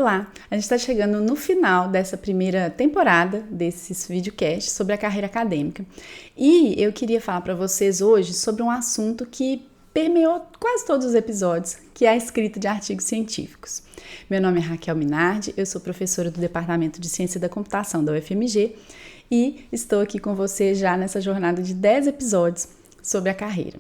Olá, a gente está chegando no final dessa primeira temporada desses videocasts sobre a carreira acadêmica e eu queria falar para vocês hoje sobre um assunto que permeou quase todos os episódios, que é a escrita de artigos científicos. Meu nome é Raquel Minardi, eu sou professora do Departamento de Ciência da Computação da UFMG e estou aqui com você já nessa jornada de 10 episódios sobre a carreira.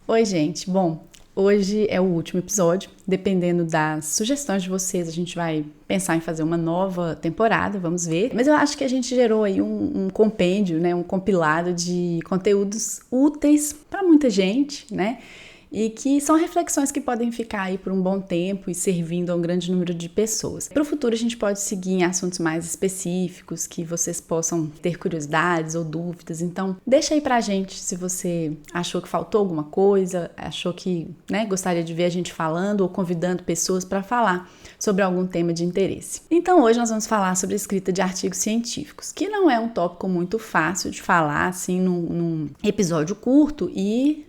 Oi, gente. Bom, hoje é o último episódio. Dependendo das sugestões de vocês, a gente vai pensar em fazer uma nova temporada, vamos ver. Mas eu acho que a gente gerou aí um compêndio, né, um compilado de conteúdos úteis para muita gente, né? E que são reflexões que podem ficar aí por um bom tempo e servindo a um grande número de pessoas. Para o futuro a gente pode seguir em assuntos mais específicos, que vocês possam ter curiosidades ou dúvidas, então deixa aí pra gente se você achou que faltou alguma coisa, achou que gostaria de ver a gente falando ou convidando pessoas para falar sobre algum tema de interesse. Então hoje nós vamos falar sobre a escrita de artigos científicos, que não é um tópico muito fácil de falar assim num episódio curto e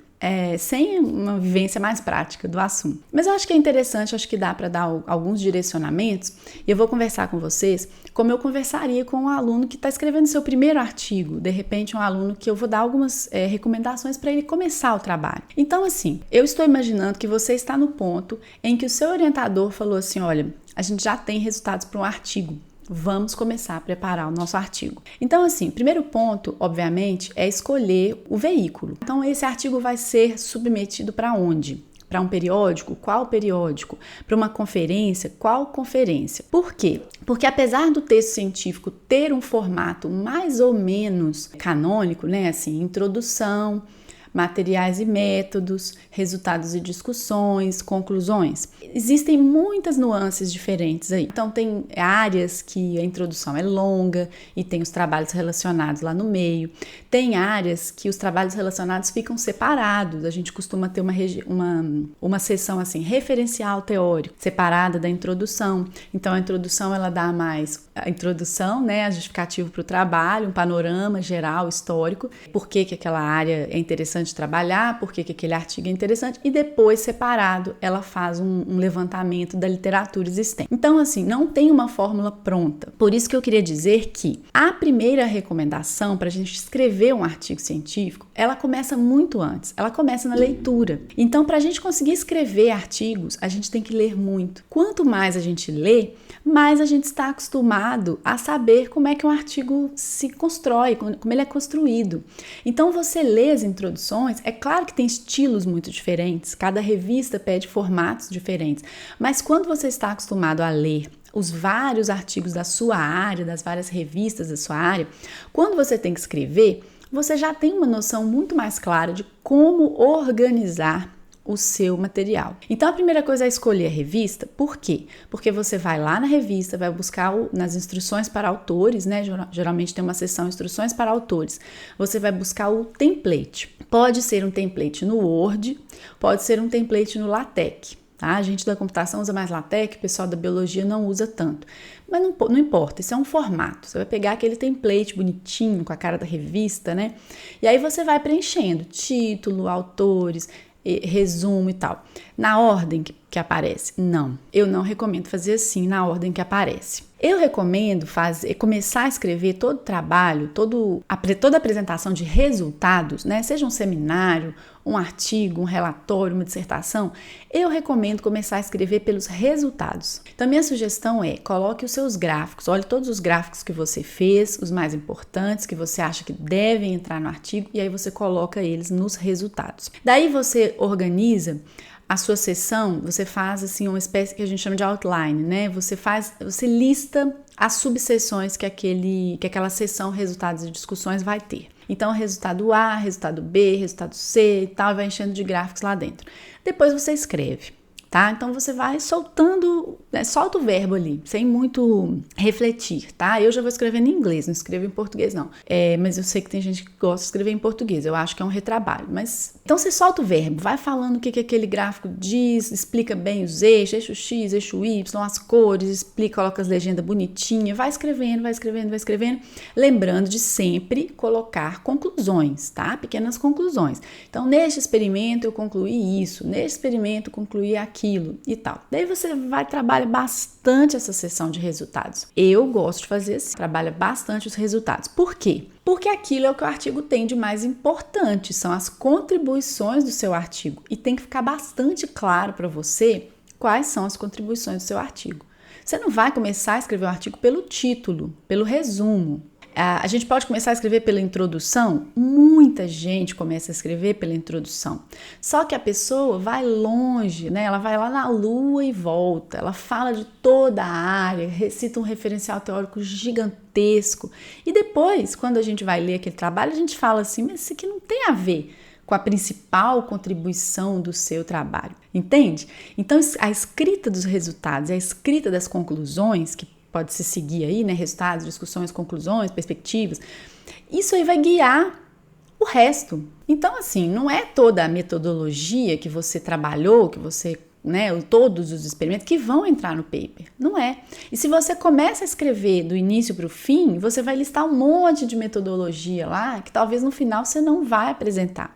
sem uma vivência mais prática do assunto. Mas eu acho que é interessante, acho que dá para dar alguns direcionamentos e eu vou conversar com vocês como eu conversaria com um aluno que está escrevendo seu primeiro artigo, de repente um aluno que eu vou dar algumas recomendações para ele começar o trabalho. Então assim, eu estou imaginando que você está no ponto em que o seu orientador falou assim, olha, a gente já tem resultados para um artigo. Vamos começar a preparar o nosso artigo. Então, assim, primeiro ponto, obviamente, é escolher o veículo. Então, esse artigo vai ser submetido para onde? Para um periódico? Qual periódico? Para uma conferência? Qual conferência? Por quê? Porque apesar do texto científico ter um formato mais ou menos canônico, né? Assim, introdução, materiais e métodos, resultados e discussões, conclusões. Existem muitas nuances diferentes aí. Então tem áreas que a introdução é longa e tem os trabalhos relacionados lá no meio. Tem áreas que os trabalhos relacionados ficam separados. A gente costuma ter uma seção assim, referencial teórico, separada da introdução. Então a introdução ela dá mais a introdução, né, a justificativa para o trabalho, um panorama geral, histórico, por que aquela área é interessante trabalhar, por que aquele artigo é interessante, e depois, separado, ela faz um levantamento da literatura existente. Então, assim, não tem uma fórmula pronta. Por isso que eu queria dizer que a primeira recomendação para a gente escrever um artigo científico, ela começa muito antes, ela começa na leitura. Então, para a gente conseguir escrever artigos, a gente tem que ler muito. Quanto mais a gente lê, mais a gente está acostumado a saber como é que um artigo se constrói, como ele é construído. Então, você lê as introduções, é claro que tem estilos muito diferentes, cada revista pede formatos diferentes, mas quando você está acostumado a ler os vários artigos da sua área, das várias revistas da sua área, quando você tem que escrever, você já tem uma noção muito mais clara de como organizar o seu material. Então a primeira coisa é escolher a revista. Por quê? Porque você vai lá na revista, vai buscar nas instruções para autores, né? Geralmente tem uma seção instruções para autores. Você vai buscar o template. Pode ser um template no Word, pode ser um template no LaTeX. Tá? A gente da computação usa mais LaTeX, o pessoal da biologia não usa tanto. Mas não importa, isso é um formato. Você vai pegar aquele template bonitinho com a cara da revista, né? E aí você vai preenchendo título, autores, resumo e tal. Na ordem que aparece? Não, eu não recomendo fazer assim na ordem que aparece. Eu recomendo começar a escrever todo o trabalho, toda a apresentação de resultados, né? Seja um seminário, um artigo, um relatório, uma dissertação, eu recomendo começar a escrever pelos resultados. Então, minha sugestão é, coloque os seus gráficos, olhe todos os gráficos que você fez, os mais importantes, que você acha que devem entrar no artigo, e aí você coloca eles nos resultados. Daí você organiza a sua seção, você faz assim uma espécie que a gente chama de outline, né? Você lista as subseções que aquela seção resultados e discussões vai ter. Então, resultado A, resultado B, resultado C e tal, e vai enchendo de gráficos lá dentro. Depois você escreve. tá? Então você vai soltando, né, solta o verbo ali, sem muito refletir, tá? Eu já vou escrevendo em inglês, não escrevo em português não. Mas eu sei que tem gente que gosta de escrever em português, eu acho que é um retrabalho. Mas então você solta o verbo, vai falando o que aquele gráfico diz, explica bem os eixos, eixo X, eixo Y, as cores, explica, coloca as legendas bonitinhas, vai escrevendo, lembrando de sempre colocar conclusões, tá? Pequenas conclusões. Então, neste experimento eu concluí isso, neste experimento eu concluí aquilo e tal. Daí você vai trabalhar bastante essa seção de resultados. Eu gosto de fazer assim, trabalha bastante os resultados. Por quê? Porque aquilo é o que o artigo tem de mais importante, são as contribuições do seu artigo. E tem que ficar bastante claro para você quais são as contribuições do seu artigo. Você não vai começar a escrever um artigo pelo título, pelo resumo. A gente pode começar a escrever pela introdução? Muita gente começa a escrever pela introdução. Só que a pessoa vai longe, né? Ela vai lá na lua e volta. Ela fala de toda a área, recita um referencial teórico gigantesco. E depois, quando a gente vai ler aquele trabalho, a gente fala assim, mas isso aqui não tem a ver com a principal contribuição do seu trabalho, entende? Então, a escrita dos resultados, a escrita das conclusões, que pode se seguir aí, né? Resultados, discussões, conclusões, perspectivas. Isso aí vai guiar o resto. Então, assim, não é toda a metodologia que você trabalhou, que você, né, todos os experimentos que vão entrar no paper. Não é. E se você começa a escrever do início para o fim, você vai listar um monte de metodologia lá que talvez no final você não vai apresentar.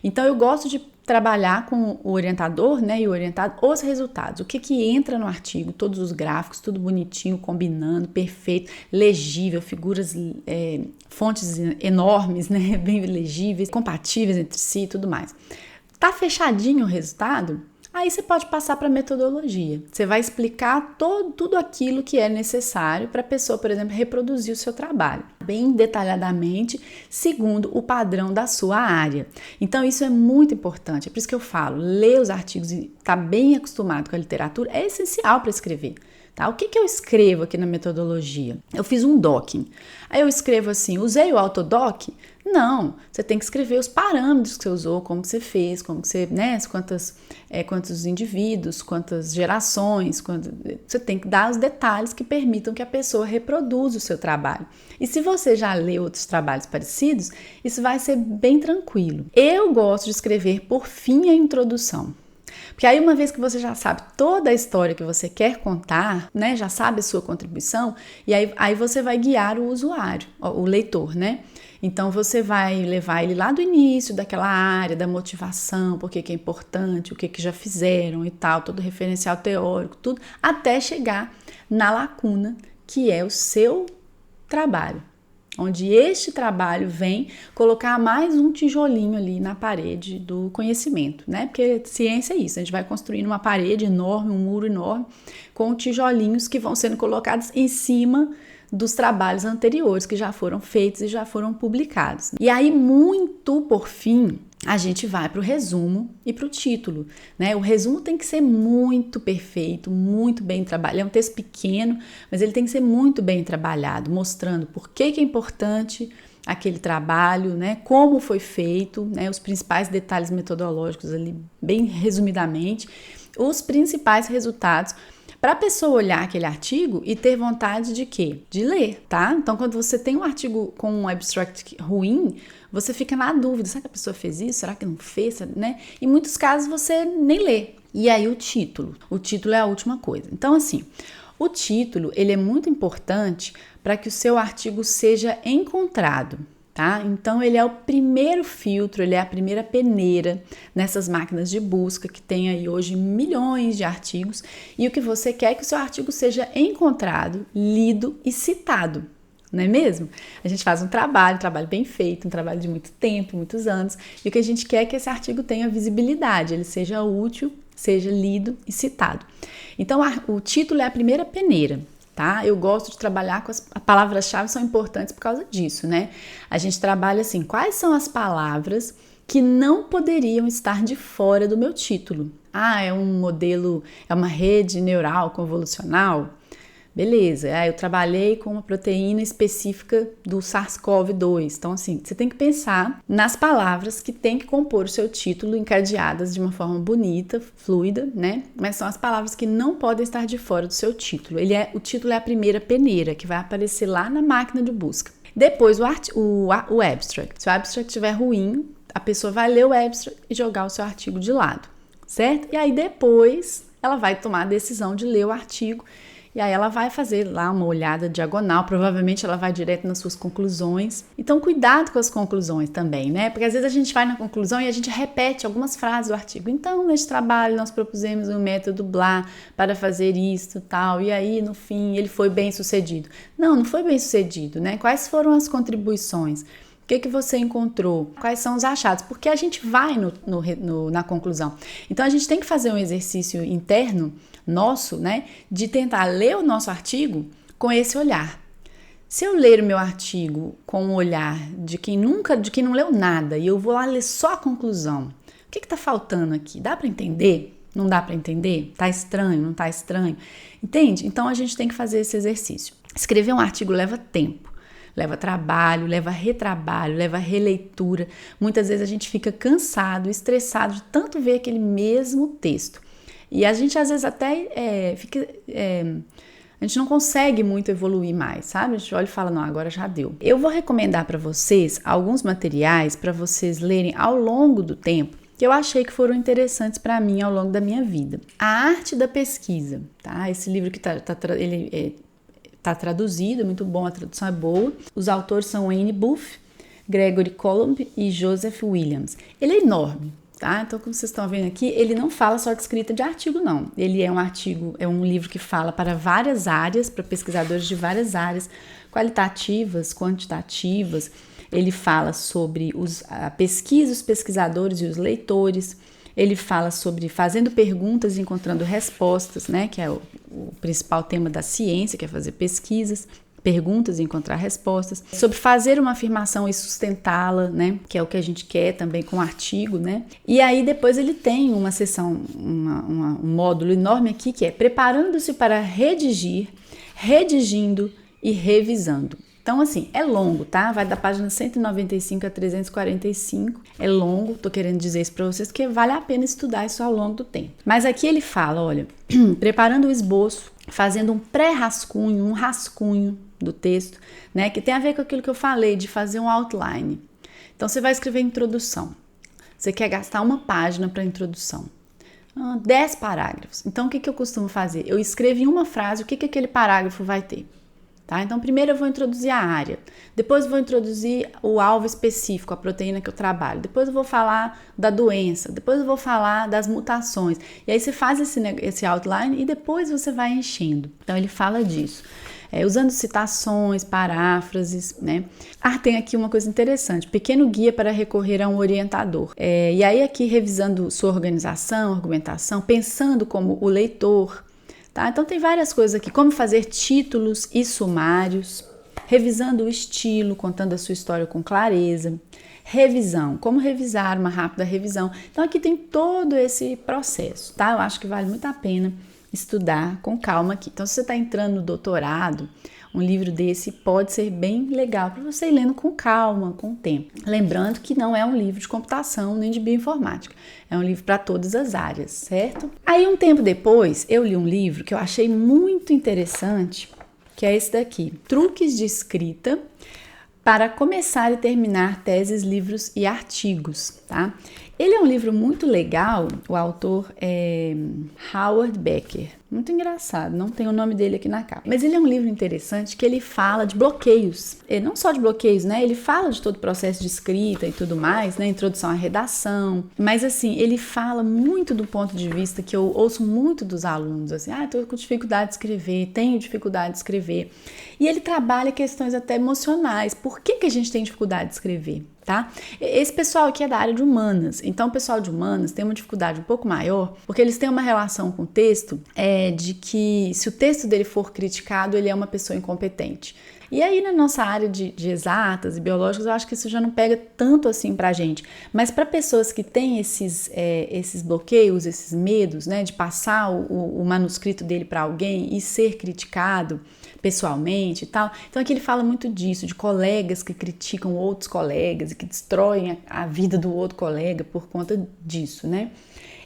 Então, eu gosto de trabalhar com o orientador, né, e o orientado, os resultados, o que entra no artigo, todos os gráficos, tudo bonitinho, combinando, perfeito, legível, figuras, fontes enormes, né, bem legíveis, compatíveis entre si e tudo mais. Tá fechadinho o resultado? Aí você pode passar para a metodologia. Você vai explicar tudo aquilo que é necessário para a pessoa, por exemplo, reproduzir o seu trabalho, bem detalhadamente, segundo o padrão da sua área. Então, isso é muito importante. É por isso que eu falo, ler os artigos e estar bem acostumado com a literatura é essencial para escrever. Tá? O que eu escrevo aqui na metodologia? Eu fiz um docking. Aí eu escrevo assim, usei o autodoc? Não, você tem que escrever os parâmetros que você usou, como que você fez, como que você, né, quantos indivíduos, quantas gerações, você tem que dar os detalhes que permitam que a pessoa reproduza o seu trabalho. E se você já leu outros trabalhos parecidos, isso vai ser bem tranquilo. Eu gosto de escrever por fim a introdução. Porque aí uma vez que você já sabe toda a história que você quer contar, né, já sabe a sua contribuição, e aí você vai guiar o usuário, o leitor, né? Então você vai levar ele lá do início daquela área, da motivação, por que é importante, o que já fizeram e tal, todo referencial teórico, tudo, até chegar na lacuna, que é o seu trabalho. Onde este trabalho vem colocar mais um tijolinho ali na parede do conhecimento, né? Porque ciência é isso, a gente vai construindo uma parede enorme, um muro enorme, com tijolinhos que vão sendo colocados em cima dos trabalhos anteriores que já foram feitos e já foram publicados. E aí, muito por fim, a gente vai para o resumo e para o título, né? O resumo tem que ser muito perfeito, muito bem trabalhado. É um texto pequeno, mas ele tem que ser muito bem trabalhado, mostrando por que é importante aquele trabalho, né? Como foi feito, né? Os principais detalhes metodológicos ali, bem resumidamente, os principais resultados, para a pessoa olhar aquele artigo e ter vontade de quê? De ler, tá? Então, quando você tem um artigo com um abstract ruim, você fica na dúvida, será que a pessoa fez isso? Será que não fez? Né? Em muitos casos, você nem lê. E aí, o título é a última coisa. Então, assim, o título, ele é muito importante para que o seu artigo seja encontrado. Tá? Então, ele é o primeiro filtro, ele é a primeira peneira nessas máquinas de busca que tem aí hoje milhões de artigos, e o que você quer é que o seu artigo seja encontrado, lido e citado, não é mesmo? A gente faz um trabalho bem feito, um trabalho de muito tempo, muitos anos, e o que a gente quer é que esse artigo tenha visibilidade, ele seja útil, seja lido e citado. Então, o título é a primeira peneira. Tá? Eu gosto de trabalhar com as palavras-chave, são importantes por causa disso, né? A gente trabalha assim, quais são as palavras que não poderiam estar de fora do meu título? Ah, é um modelo, é uma rede neural convolucional? Beleza, eu trabalhei com uma proteína específica do SARS-CoV-2. Então, assim, você tem que pensar nas palavras que tem que compor o seu título encadeadas de uma forma bonita, fluida, né? Mas são as palavras que não podem estar de fora do seu título. O título é a primeira peneira que vai aparecer lá na máquina de busca. Depois, o abstract. Se o abstract estiver ruim, a pessoa vai ler o abstract e jogar o seu artigo de lado, certo? E aí depois ela vai tomar a decisão de ler o artigo. E aí ela vai fazer lá uma olhada diagonal, provavelmente ela vai direto nas suas conclusões. Então cuidado com as conclusões também, né? Porque às vezes a gente vai na conclusão e a gente repete algumas frases do artigo. Então, neste trabalho nós propusemos um método blá para fazer isto, tal, e aí no fim ele foi bem sucedido. Não foi bem sucedido, né? Quais foram as contribuições? O que você encontrou? Quais são os achados? Porque a gente vai na conclusão. Então a gente tem que fazer um exercício interno nosso, né, de tentar ler o nosso artigo com esse olhar. Se eu ler o meu artigo com o olhar de quem não leu nada, e eu vou lá ler só a conclusão, o que está faltando aqui? Dá para entender? Não dá para entender? Tá estranho? Não tá estranho? Entende? Então a gente tem que fazer esse exercício. Escrever um artigo leva tempo. Leva trabalho, leva retrabalho, leva releitura. Muitas vezes a gente fica cansado, estressado de tanto ver aquele mesmo texto. E a gente às vezes até a gente não consegue muito evoluir mais, sabe? A gente olha e fala, não, agora já deu. Eu vou recomendar para vocês alguns materiais para vocês lerem ao longo do tempo, que eu achei que foram interessantes para mim ao longo da minha vida. A Arte da Pesquisa, tá? Esse livro que tá traduzido, é muito bom, a tradução é boa. Os autores são Wayne Booth, Gregory Colomb e Joseph Williams. Ele é enorme, tá? Então, como vocês estão vendo aqui, ele não fala só de escrita de artigo, não. Ele é um livro que fala para várias áreas, para pesquisadores de várias áreas, qualitativas, quantitativas. Ele fala sobre a pesquisa, os pesquisadores e os leitores. Ele fala sobre fazendo perguntas e encontrando respostas, né? Que é o principal tema da ciência, que é fazer pesquisas, perguntas e encontrar respostas. Sobre fazer uma afirmação e sustentá-la, né? Que é o que a gente quer também com o artigo, né? E aí depois ele tem uma seção, um módulo enorme aqui que é preparando-se para redigir, redigindo e revisando. Então, assim, é longo, tá? Vai da página 195 a 345. É longo, tô querendo dizer isso pra vocês, porque vale a pena estudar isso ao longo do tempo. Mas aqui ele fala, olha, preparando o esboço, fazendo um pré-rascunho, um rascunho do texto, né? Que tem a ver com aquilo que eu falei, de fazer um outline. Então, você vai escrever introdução. Você quer gastar uma página para introdução. 10 parágrafos. Então, o que eu costumo fazer? Eu escrevo em uma frase o que aquele parágrafo vai ter. Tá? Então, primeiro eu vou introduzir a área, depois eu vou introduzir o alvo específico, a proteína que eu trabalho, depois eu vou falar da doença, depois eu vou falar das mutações. E aí você faz esse outline e depois você vai enchendo. Então, ele fala disso. Usando citações, paráfrases, né? Tem aqui uma coisa interessante, pequeno guia para recorrer a um orientador. E aí aqui revisando sua organização, argumentação, pensando como o leitor. Tá? Então tem várias coisas aqui, como fazer títulos e sumários, revisando o estilo, contando a sua história com clareza, revisão, como revisar, uma rápida revisão. Então aqui tem todo esse processo, tá? Eu acho que vale muito a pena estudar com calma aqui. Então se você está entrando no doutorado, um livro desse pode ser bem legal para você ir lendo com calma, com o tempo. Lembrando que não é um livro de computação nem de bioinformática, é um livro para todas as áreas, certo? Aí um tempo depois eu li um livro que eu achei muito interessante, que é esse daqui, Truques de Escrita para começar e terminar teses, livros e artigos, tá? Ele é um livro muito legal, o autor é Howard Becker, muito engraçado, não tem o nome dele aqui na capa, mas ele é um livro interessante que ele fala de bloqueios, não só de bloqueios, né, ele fala de todo o processo de escrita e tudo mais, né, introdução à redação, mas assim, ele fala muito do ponto de vista que eu ouço muito dos alunos, assim, tô com dificuldade de escrever, tenho dificuldade de escrever, e ele trabalha questões até emocionais, por que a gente tem dificuldade de escrever? tá? Esse pessoal aqui é da área de humanas, então o pessoal de humanas tem uma dificuldade um pouco maior, porque eles têm uma relação com o texto de que se o texto dele for criticado, ele é uma pessoa incompetente. E aí na nossa área de exatas e biológicas, eu acho que isso já não pega tanto assim pra gente, mas para pessoas que têm esses bloqueios, esses medos, né, de passar o manuscrito dele para alguém e ser criticado pessoalmente e tal. Então aqui ele fala muito disso, de colegas que criticam outros colegas e que destroem a vida do outro colega por conta disso, né?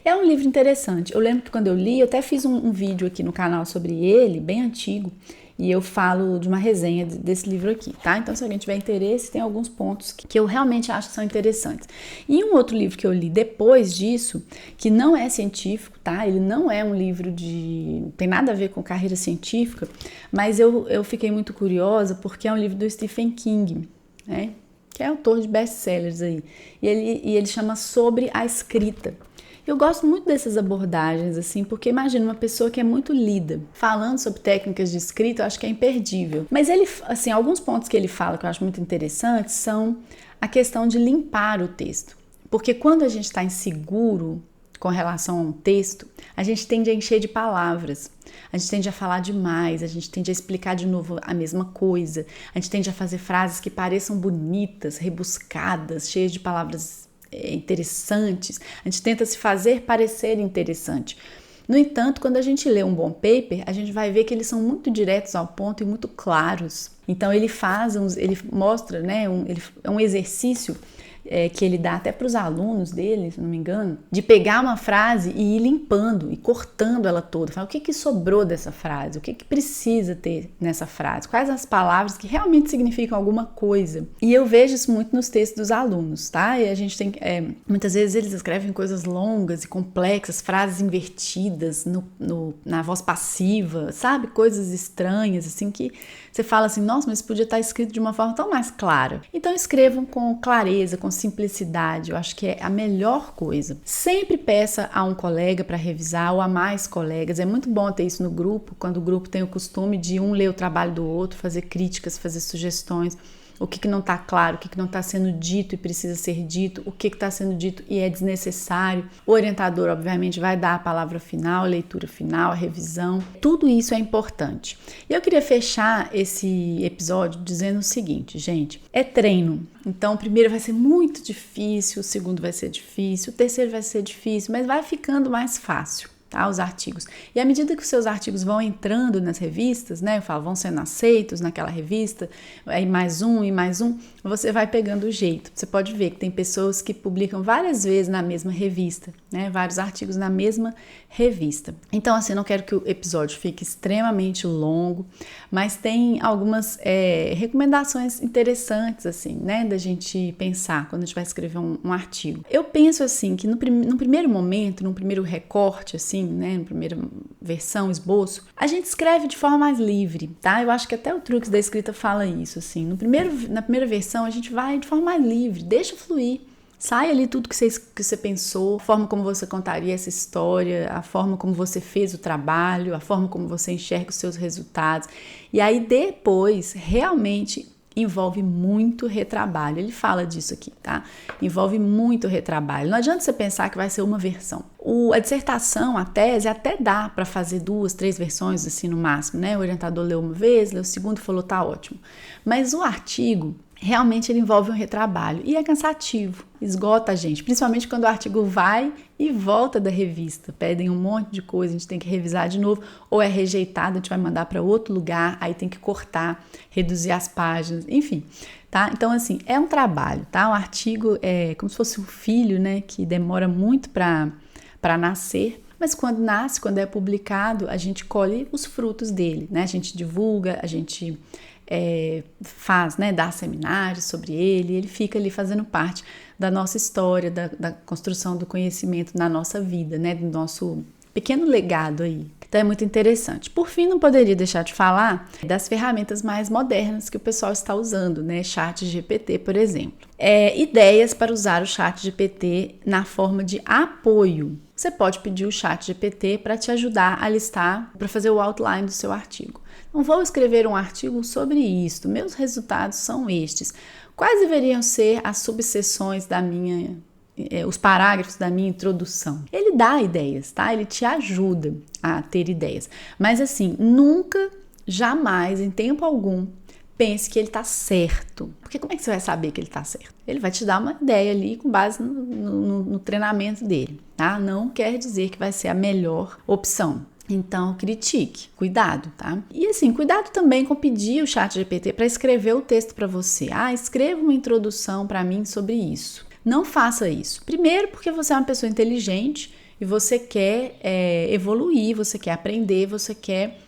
É um livro interessante. Eu lembro que quando eu li, eu até fiz um vídeo aqui no canal sobre ele, bem antigo, e eu falo de uma resenha desse livro aqui, tá? Então, se alguém tiver interesse, tem alguns pontos que eu realmente acho que são interessantes. E um outro livro que eu li depois disso, que não é científico, tá? Ele não é um livro não tem nada a ver com carreira científica, mas eu fiquei muito curiosa porque é um livro do Stephen King, né? Que é autor de best-sellers aí. E ele chama Sobre a Escrita. Eu gosto muito dessas abordagens, assim, porque imagina uma pessoa que é muito lida, falando sobre técnicas de escrita, eu acho que é imperdível. Mas ele, assim, alguns pontos que ele fala que eu acho muito interessantes são a questão de limpar o texto. Porque quando a gente está inseguro com relação a um texto, a gente tende a encher de palavras, a gente tende a falar demais, a gente tende a explicar de novo a mesma coisa, a gente tende a fazer frases que pareçam bonitas, rebuscadas, cheias de palavras interessantes, a gente tenta se fazer parecer interessante. No entanto, quando a gente lê um bom paper, a gente vai ver que eles são muito diretos ao ponto e muito claros. Então ele mostra, né, é um exercício que ele dá até para os alunos dele, se não me engano, de pegar uma frase e ir limpando e cortando ela toda. Fala, o que sobrou dessa frase? O que precisa ter nessa frase? Quais as palavras que realmente significam alguma coisa? E eu vejo isso muito nos textos dos alunos, tá? E a gente tem muitas vezes eles escrevem coisas longas e complexas, frases invertidas na voz passiva, sabe? Coisas estranhas, assim, que você fala assim, nossa, mas podia estar escrito de uma forma tão mais clara. Então escrevam com clareza, com simplicidade, eu acho que é a melhor coisa. Sempre peça a um colega para revisar ou a mais colegas. É muito bom ter isso no grupo, quando o grupo tem o costume de um ler o trabalho do outro, fazer críticas, fazer sugestões. O que não está claro, o que não está sendo dito e precisa ser dito, o que está sendo dito e é desnecessário. O orientador, obviamente, vai dar a palavra final, a leitura final, a revisão. Tudo isso é importante. E eu queria fechar esse episódio dizendo o seguinte, gente, é treino. Então, o primeiro vai ser muito difícil, o segundo vai ser difícil, o terceiro vai ser difícil, mas vai ficando mais fácil. Tá, os artigos. E à medida que os seus artigos vão entrando nas revistas, né, eu falo, vão sendo aceitos naquela revista, aí mais um, você vai pegando o jeito. Você pode ver que tem pessoas que publicam várias vezes na mesma revista, né, vários artigos na mesma revista. Então, assim, não quero que o episódio fique extremamente longo, mas tem algumas recomendações interessantes, assim, né, da gente pensar quando a gente vai escrever um artigo. Eu penso, assim, que no primeiro momento, no primeiro recorte, assim, né, na primeira versão, esboço, a gente escreve de forma mais livre, tá? Eu acho que até o Truques da Escrita fala isso, assim. Na primeira versão, a gente vai de forma mais livre, deixa fluir. Sai ali tudo que você pensou, a forma como você contaria essa história, a forma como você fez o trabalho, a forma como você enxerga os seus resultados. E aí depois, realmente, envolve muito retrabalho. Ele fala disso aqui, tá? Envolve muito retrabalho. Não adianta você pensar que vai ser uma versão. A dissertação, a tese, até dá para fazer 2, 3 versões, assim, no máximo, né? O orientador leu uma vez, leu o segundo e falou, tá ótimo. Mas o artigo, realmente ele envolve um retrabalho e é cansativo, esgota a gente, principalmente quando o artigo vai e volta da revista, pedem um monte de coisa, a gente tem que revisar de novo, ou é rejeitado, a gente vai mandar para outro lugar, aí tem que cortar, reduzir as páginas, enfim, tá? Então, assim, é um trabalho, tá? O artigo é como se fosse um filho, né, que demora muito para nascer, mas quando nasce, quando é publicado, a gente colhe os frutos dele, né? A gente divulga, a gente faz, né, dá seminários sobre ele fica ali fazendo parte da nossa história, da construção do conhecimento na nossa vida, né, do nosso pequeno legado aí. Então é muito interessante. Por fim, não poderia deixar de falar das ferramentas mais modernas que o pessoal está usando, né? ChatGPT, por exemplo. Ideias para usar o ChatGPT na forma de apoio. Você pode pedir o ChatGPT para te ajudar a listar, para fazer o outline do seu artigo. Não vou escrever um artigo sobre isto, meus resultados são estes. Quais deveriam ser as subseções da minha os parágrafos da minha introdução? Ele dá ideias, tá? Ele te ajuda a ter ideias. Mas assim, nunca, jamais, em tempo algum, pense que ele tá certo. Porque como é que você vai saber que ele tá certo? Ele vai te dar uma ideia ali com base no treinamento dele, tá? Não quer dizer que vai ser a melhor opção. Então, critique, cuidado, tá? E assim, cuidado também com pedir o ChatGPT para escrever o texto para você. Escreva uma introdução para mim sobre isso. Não faça isso. Primeiro, porque você é uma pessoa inteligente e você quer evoluir, você quer aprender, você quer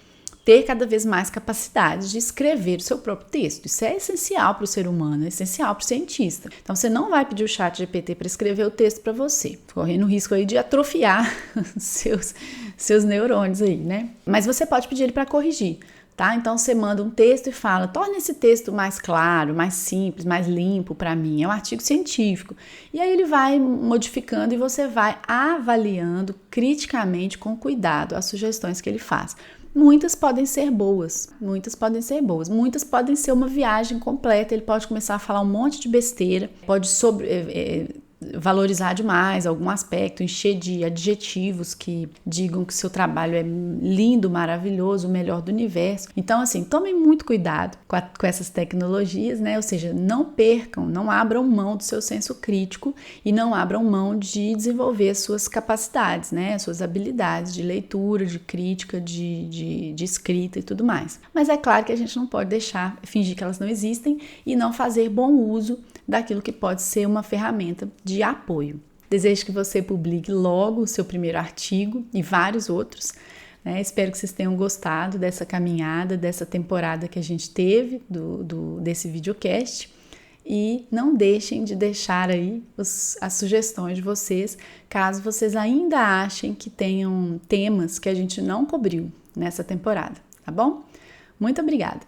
ter cada vez mais capacidade de escrever o seu próprio texto. Isso é essencial para o ser humano, é essencial para o cientista. Então, você não vai pedir o ChatGPT para escrever o texto para você, correndo o risco aí de atrofiar seus neurônios aí, né? Mas você pode pedir ele para corrigir. Tá? Então você manda um texto e fala, torna esse texto mais claro, mais simples, mais limpo para mim, é um artigo científico. E aí ele vai modificando e você vai avaliando criticamente, com cuidado, as sugestões que ele faz. Muitas podem ser boas, muitas podem ser uma viagem completa, ele pode começar a falar um monte de besteira, pode valorizar demais algum aspecto, encher de adjetivos que digam que seu trabalho é lindo, maravilhoso, o melhor do universo. Então, assim, tomem muito cuidado com essas tecnologias, né? Ou seja, não percam, não abram mão do seu senso crítico e não abram mão de desenvolver as suas capacidades, né? As suas habilidades de leitura, de crítica, de escrita e tudo mais. Mas é claro que a gente não pode fingir que elas não existem e não fazer bom uso daquilo que pode ser uma ferramenta de apoio. Desejo que você publique logo o seu primeiro artigo e vários outros, né? Espero que vocês tenham gostado dessa caminhada, dessa temporada que a gente teve desse videocast. E não deixem de deixar aí as sugestões de vocês, caso vocês ainda achem que tenham temas que a gente não cobriu nessa temporada, tá bom? Muito obrigada!